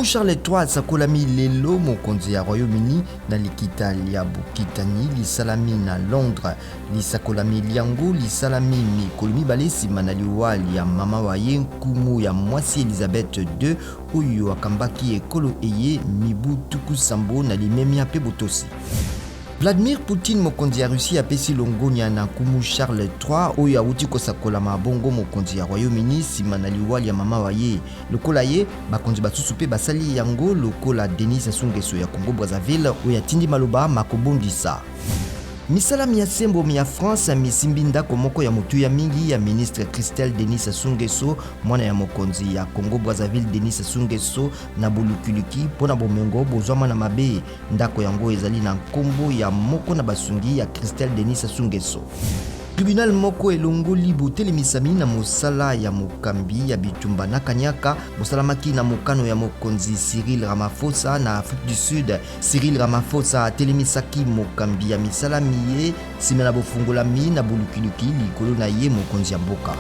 Kumu Charles III asakolami lelo mokonzi ya Royaume-Uni na likita lia Bokitani lisalami na Londres. Lisakolami liango lisalami mikolo mibale nsima na liwali ya mama wa ye nkumu ya mwasi Elizabeth II oyo akambaki ekolo eye mibu tuku sambo na limemia pe botosi. Vladimir Poutine mokonzi ya Russie apesi longonia na Kumu Charles III oyo awuti kosakolama bongo mokonzi ya Royaume-Uni nsima na liwali ya mama wa ye. Lokola ye bakonzi basusu pe basali yango lokola Denis Sassou Nguesso ya Congo Brazzaville oyo atindi maloba makobongisa. Misalami ya sembo ya France misimbi ndako moko ya motu ya mingi ya ministre Christelle Denis Sassou Nguesso mwana ya mokonzi ya Congo Brazzaville Denis Sassou Nguesso na bulukuluki mpona bomengo bozwama na mabe. Ndako yango ezali na nkombo ya moko na basungi ya Christelle Denis Sassou Nguesso. Tribunal moko elongoli botelemisami na mosala ya mokambi ya bitumba na kanyaka bosalamaki na mokano ya mokonzi Cyril Ramaphosa na Afrique du Sud. Cyril Ramaphosa atelemisaki mokambi ya misalami ye nsima na bofungolami na bulukuluki likolo na ye mokonzi ya mboka.